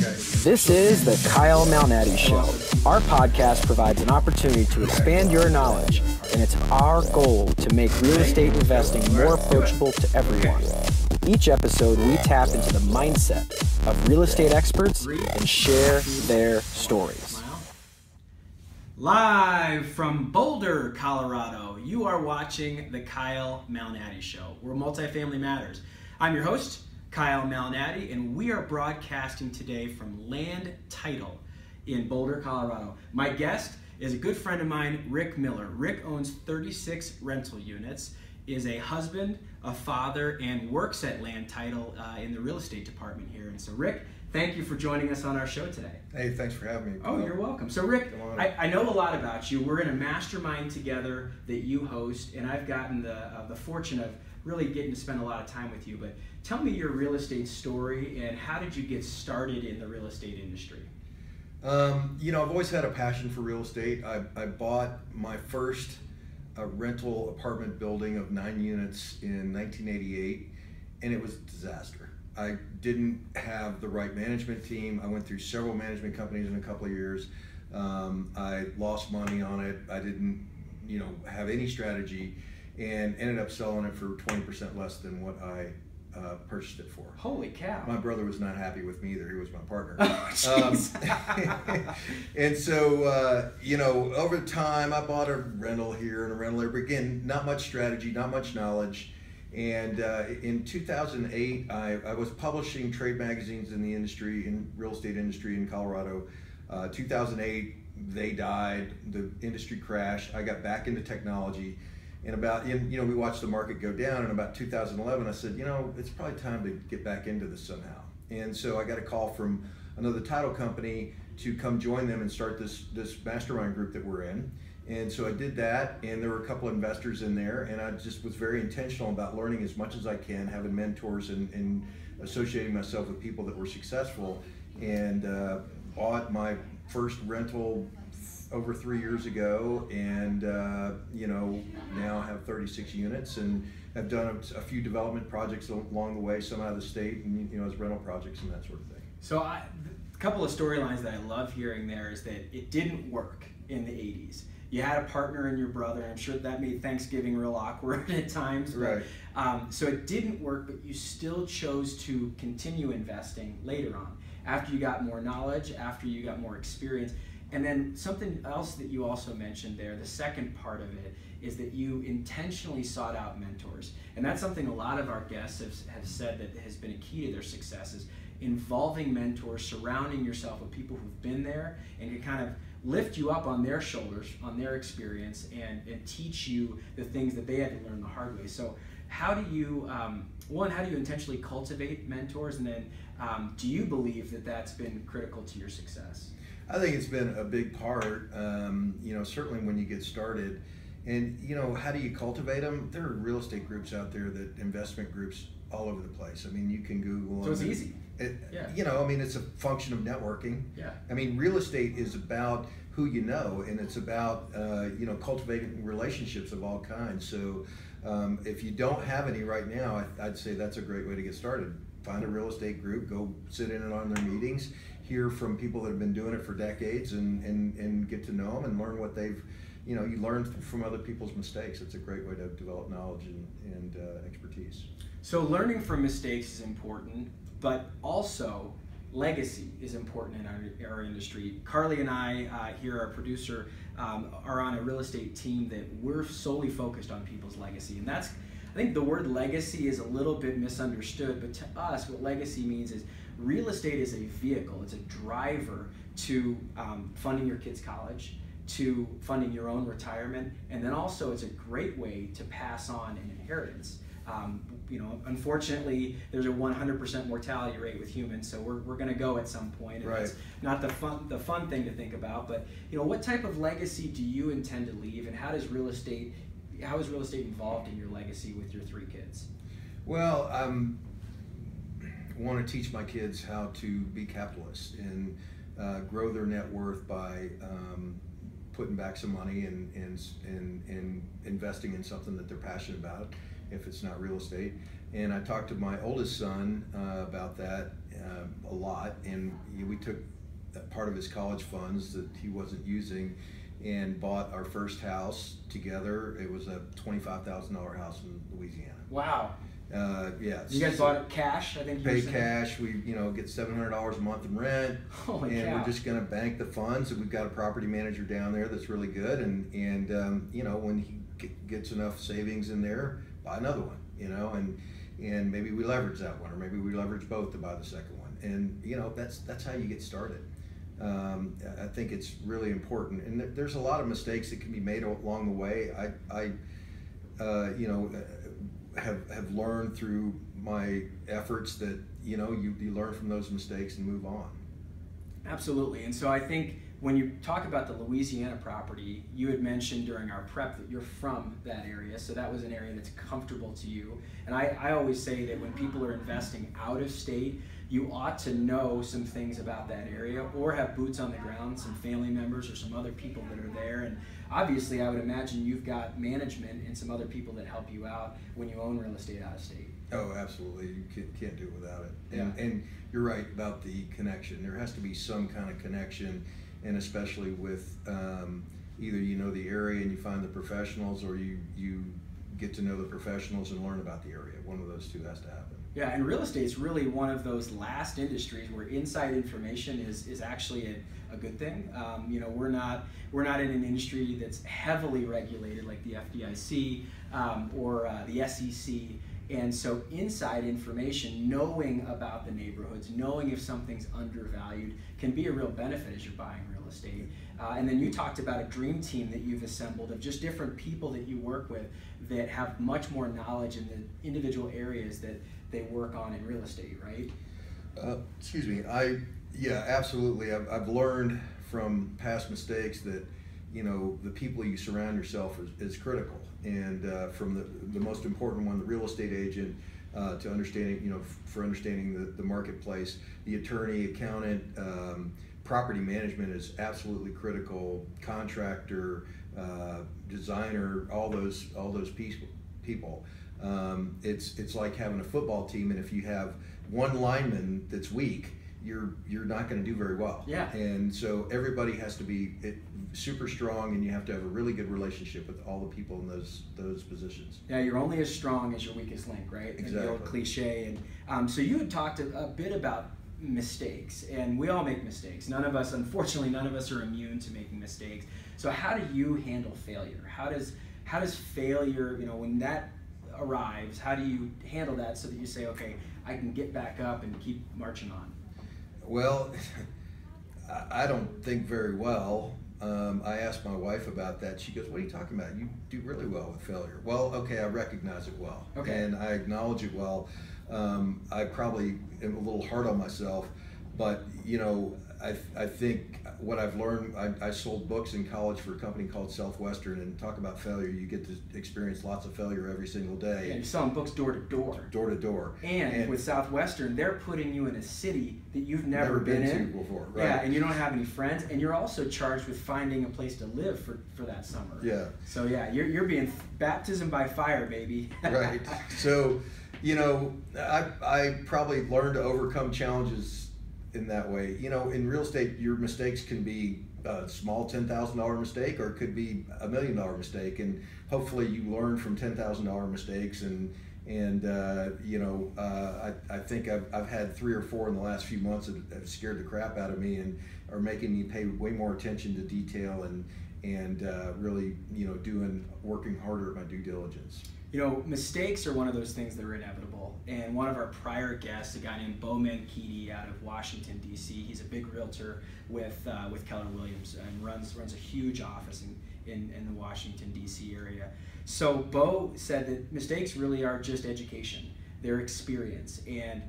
This is the Kyle Malnati Show. Our podcast provides an opportunity to expand your knowledge, and it's our goal to make real estate investing more approachable to everyone. Each episode, we tap into the mindset of real estate experts and share their stories. Live from Boulder, Colorado, you are watching the Kyle Malnati Show, where multifamily matters. I'm your host, Kyle Malnati, and we are broadcasting today from Land Title in Boulder, Colorado. My guest is a good friend of mine, Rick Miller. Rick owns 36 rental units, is a husband, a father, and works at Land Title in the real estate department here. And so, Rick, thank you for joining us on our show today. Hey, thanks for having me. Oh, you're welcome. So, Rick, I know a lot about you. We're in a mastermind together that you host, and I've gotten the fortune of really getting to spend a lot of time with you. But tell me your real estate story and how did you get started in the real estate industry? I've always had a passion for real estate. I bought my first rental apartment building of 9 units in 1988, and it was a disaster. I didn't have the right management team. I went through several management companies in a couple of years. I lost money on it. I didn't, have any strategy, and ended up selling it for 20% less than what I purchased it for. Holy cow. My brother was not happy with me either. He was my partner. Oh, and so, over time, I bought a rental here and a rental there. But again, not much strategy, not much knowledge. And in 2008, I was publishing trade magazines in the industry, in real estate industry in Colorado. 2008, they died. The industry crashed. I got back into technology. And we watched the market go down. And about 2011, I said, it's probably time to get back into this somehow. And so I got a call from another title company to come join them and start this mastermind group that we're in. And so I did that, and there were a couple of investors in there, and I just was very intentional about learning as much as I can, having mentors and associating myself with people that were successful, and bought my first rental over 3 years ago, and now have 36 units and have done a few development projects along the way, some out of the state, and as rental projects and that sort of thing. So a couple of storylines that I love hearing there is that it didn't work in the 80s. You had a partner in your brother, and I'm sure that made Thanksgiving real awkward at times. But, right. So it didn't work, but you still chose to continue investing later on, after you got more knowledge, after you got more experience. And then something else that you also mentioned there, the second part of it, is that you intentionally sought out mentors. And that's something a lot of our guests have said that has been a key to their success, is involving mentors, surrounding yourself with people who've been there and can kind of lift you up on their shoulders, on their experience, and teach you the things that they had to learn the hard way. So how do you, how do you intentionally cultivate mentors? And then do you believe that that's been critical to your success? I think it's been a big part, certainly when you get started. And, how do you cultivate them? There are real estate groups out there, investment groups all over the place. I mean, you can Google. So it's easy. It's a function of networking. Yeah. I mean, real estate is about who you know, and it's about, cultivating relationships of all kinds. So if you don't have any right now, I'd say that's a great way to get started. Find a real estate group, go sit in on their meetings, hear from people that have been doing it for decades, and get to know them and learn what they've, you learn from other people's mistakes. It's a great way to develop knowledge and expertise. So learning from mistakes is important, but also legacy is important in our industry. Carly and I, here, our producer, are on a real estate team that we're solely focused on people's legacy. And I think the word legacy is a little bit misunderstood, but to us, what legacy means is real estate is a vehicle, it's a driver to funding your kids' college, to funding your own retirement, and then also it's a great way to pass on an inheritance. Unfortunately, there's a 100% mortality rate with humans, so we're going to go at some point, and right. It's not the fun thing to think about. But what type of legacy do you intend to leave, and how is real estate involved in your legacy with your 3 kids? Well, I want to teach my kids how to be capitalists and grow their net worth by putting back some money and investing in something that they're passionate about, if it's not real estate. And I talked to my oldest son about that, a lot, and we took part of his college funds that he wasn't using and bought our first house together. It was a $25,000 house in Louisiana. Wow. Yeah. You guys bought it cash, I think you paid cash. We, get $700 a month in rent. Holy and cow. We're just going to bank the funds. And we've got a property manager down there that's really good. And when he gets enough savings in there, buy another one. And maybe we leverage that one, or maybe we leverage both to buy the second one. And that's how you get started. I think it's really important. And there's a lot of mistakes that can be made along the way. I have learned through my efforts that you learn from those mistakes and move on. Absolutely. And so I think when you talk about the Louisiana property, you had mentioned during our prep that you're from that area, so that was an area that's comfortable to you. And I always say that when people are investing out of state, you ought to know some things about that area, or have boots on the ground, some family members or some other people that are there. And obviously I would imagine you've got management and some other people that help you out when you own real estate out of state. Oh, absolutely. You can't do it without it. And you're right about the connection. There has to be some kind of connection, and especially with either the area and you find the professionals, or you get to know the professionals and learn about the area. One of those two has to happen. Yeah, and real estate is really one of those last industries where inside information is actually a good thing. We're not in an industry that's heavily regulated like the FDIC or the SEC. And so inside information, knowing about the neighborhoods, knowing if something's undervalued, can be a real benefit as you're buying real estate. And then you talked about a dream team that you've assembled of just different people that you work with that have much more knowledge in the individual areas that they work on in real estate, right? Excuse me. Yeah, absolutely. I've learned from past mistakes that the people you surround yourself is critical. And from the most important one, the real estate agent, to understanding, for understanding the marketplace, the attorney, accountant, property management is absolutely critical. Contractor, designer, all those people. It's like having a football team, and if you have one lineman that's weak, you're not going to do very well. Yeah. And so everybody has to be super strong, and you have to have a really good relationship with all the people in those positions. Yeah, you're only as strong as your weakest link, right? Exactly. The old cliche. And so you had talked a bit about mistakes, and we all make mistakes. Unfortunately, none of us are immune to making mistakes. So how do you handle failure? How does failure, when that arrives, how do you handle that so that you say, okay, I can get back up and keep marching on? Well, I don't think very well. I asked my wife about that. She goes, what are you talking about? You do really well with failure. Well, okay, I recognize it well. Okay. And I acknowledge it well. I probably am a little hard on myself, but I think what I've learned, I sold books in college for a company called Southwestern, and talk about failure, you get to experience lots of failure every single day. Yeah, you're selling books door to door. Door to door. And with Southwestern, they're putting you in a city that you've never been to in before. Right. Yeah, and you don't have any friends, and you're also charged with finding a place to live for that summer. Yeah. So yeah, you're being baptism by fire, baby. Right. So, I probably learned to overcome challenges in that way. In real estate, your mistakes can be a small $10,000 mistake, or it could be $1 million mistake, and hopefully you learn from $10,000 mistakes. And I think I've had 3 or 4 in the last few months that have scared the crap out of me and are making me pay way more attention to detail and really working harder at my due diligence. Mistakes are one of those things that are inevitable. And one of our prior guests, a guy named Bo Mankitti out of Washington, D.C., he's a big realtor with Keller Williams and runs a huge office in the Washington, D.C. area. So Bo said that mistakes really are just education. They're experience. And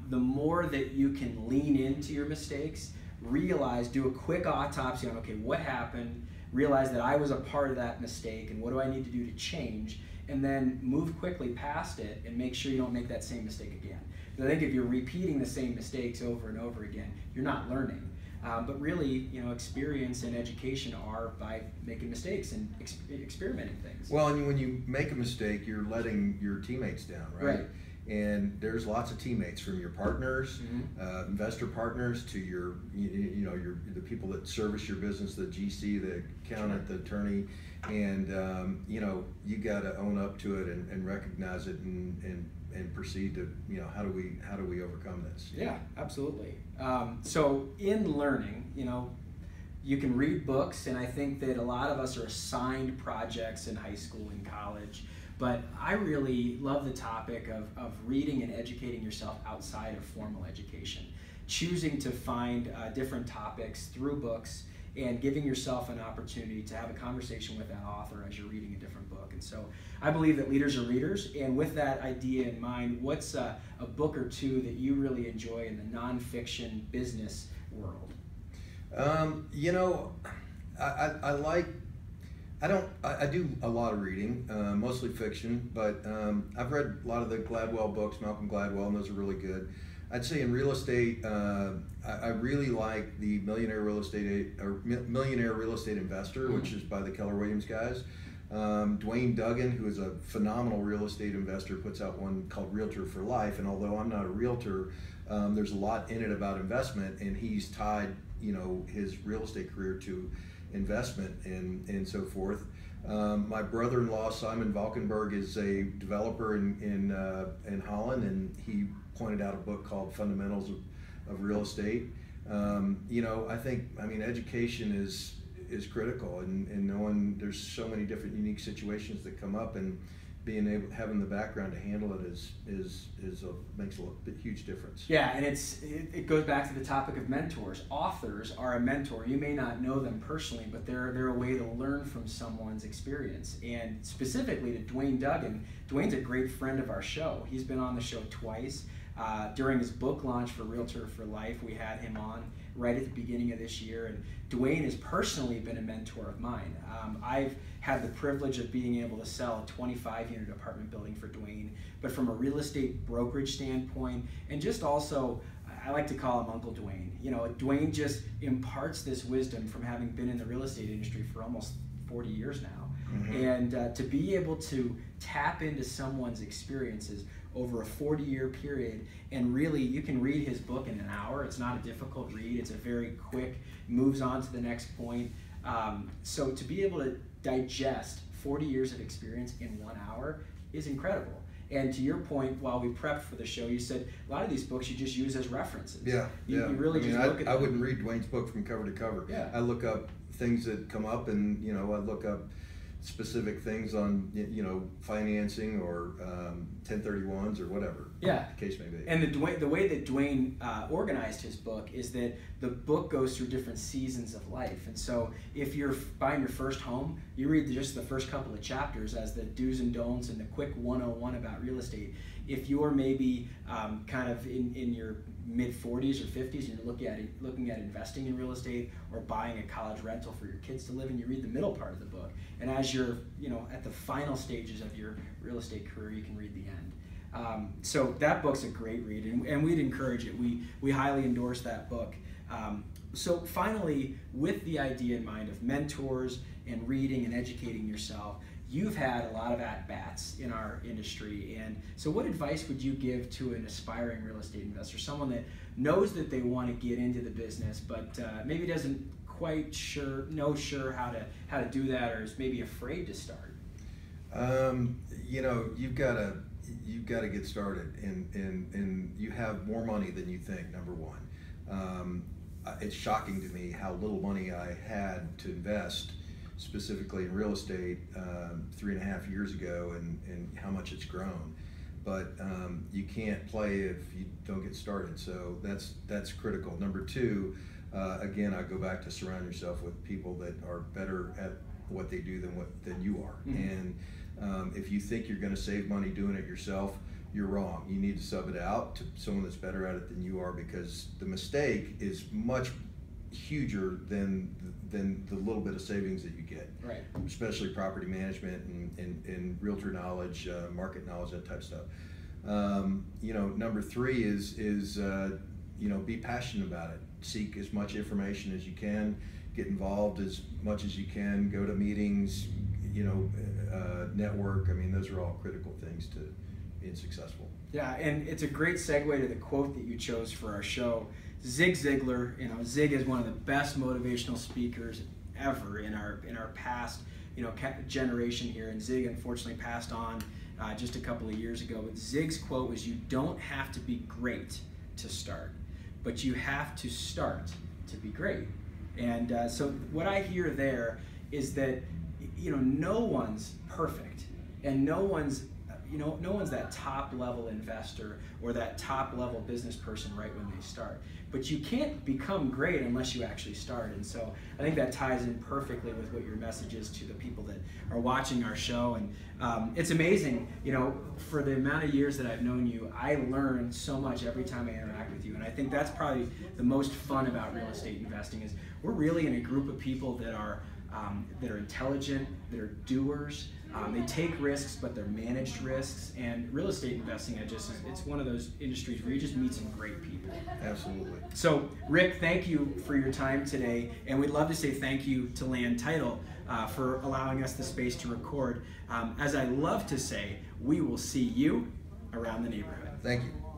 the more that you can lean into your mistakes, do a quick autopsy on, okay, what happened, realize that I was a part of that mistake, and what do I need to do to change, and then move quickly past it and make sure you don't make that same mistake again. Because I think if you're repeating the same mistakes over and over again, you're not learning. But really, experience and education are by making mistakes and experimenting things. Well, and when you make a mistake, you're letting your teammates down, right? And there's lots of teammates, from your partners, investor partners, to your the people that service your business, the GC, the accountant, the attorney, and you got to own up to it and recognize it and proceed to how do we overcome this? Yeah, absolutely. So in learning, you can read books, and I think that a lot of us are assigned projects in high school and college. But I really love the topic of reading and educating yourself outside of formal education. Choosing to find different topics through books and giving yourself an opportunity to have a conversation with that author as you're reading a different book. And so I believe that leaders are readers. And with that idea in mind, what's a book or two that you really enjoy in the nonfiction business world? I do a lot of reading, mostly fiction, but I've read a lot of the Gladwell books, Malcolm Gladwell, and those are really good. I'd say in real estate, I really like the Millionaire Real Estate Investor, which is by the Keller Williams guys. Dwayne Duggan, who is a phenomenal real estate investor, puts out one called Realtor for Life. And although I'm not a realtor, there's a lot in it about investment, and he's tied his real estate career to investment and so forth. My brother-in-law, Simon Valkenburg, is a developer in Holland, and he pointed out a book called Fundamentals of Real Estate. I think education is critical, and knowing there's so many different unique situations that come up, and having the background to handle it makes a huge difference. Yeah, and it goes back to the topic of mentors. Authors are a mentor. You may not know them personally, but they're a way to learn from someone's experience. And specifically to Dwayne Duggan, Dwayne's a great friend of our show. He's been on the show twice. During his book launch for Realtor for Life, we had him on right at the beginning of this year, and Dwayne has personally been a mentor of mine. I've had the privilege of being able to sell a 25-unit apartment building for Dwayne, but from a real estate brokerage standpoint, and just also, I like to call him Uncle Dwayne. Dwayne just imparts this wisdom from having been in the real estate industry for almost 40 years now. And to be able to tap into someone's experiences over a 40-year period, and really you can read his book in an hour. It's not a difficult read. It's a very quick, moves on to the next point. So to be able to digest 40 years of experience in 1 hour is incredible. And to your point, while we prepped for the show, you said a lot of these books you just use as references. You really just look at them. I wouldn't read Dwayne's book from cover to cover. Yeah. I look up things that come up, and I look up specific things on financing or 1031s or whatever the case may be. And the way that Dwayne organized his book is that the book goes through different seasons of life. And so if you're buying your first home, you read just the first couple of chapters as the do's and don'ts and the quick 101 about real estate. If you're maybe kind of in your mid-40s or 50s and you're looking at investing in real estate or buying a college rental for your kids to live in, you read the middle part of the book. And as you're at the final stages of your real estate career, you can read the end. So that book's a great read, and we'd encourage it. We highly endorse that book. So finally, with the idea in mind of mentors and reading and educating yourself, you've had a lot of at-bats in our industry, and so what advice would you give to an aspiring real estate investor, someone that knows that they want to get into the business but maybe doesn't quite know how to do that, or is maybe afraid to start? You've got to get started, and you have more money than you think. Number one, it's shocking to me how little money I had to invest specifically in real estate 3.5 years ago, and how much it's grown. But you can't play if you don't get started, so that's critical. Number two, again, I go back to surround yourself with people that are better at what they do than you are. And if you think you're going to save money doing it yourself, you're wrong. You need to sub it out to someone that's better at it than you are, because the mistake is much huger than the little bit of savings that you get, right? Especially property management and realtor knowledge, market knowledge, that type of stuff. Number three is be passionate about it. Seek as much information as you can. Get involved as much as you can. Go to meetings. Network. I mean, those are all critical things to being successful. Yeah, and it's a great segue to the quote that you chose for our show. Zig Ziglar, Zig is one of the best motivational speakers ever in our past, generation here. And Zig unfortunately passed on just a couple of years ago. But Zig's quote was, "You don't have to be great to start, but you have to start to be great." And so what I hear there is that no one's perfect, and no one's that top level investor or that top level business person right when they start. But you can't become great unless you actually start. And so I think that ties in perfectly with what your message is to the people that are watching our show. And it's amazing, for the amount of years that I've known you, I learn so much every time I interact with you. And I think that's probably the most fun about real estate investing, is we're really in a group of people that are intelligent, that are doers. They take risks, but they're managed risks. And real estate investing, it's one of those industries where you just meet some great people. Absolutely. So, Rick, thank you for your time today. And we'd love to say thank you to Land Title for allowing us the space to record. As I love to say, we will see you around the neighborhood. Thank you.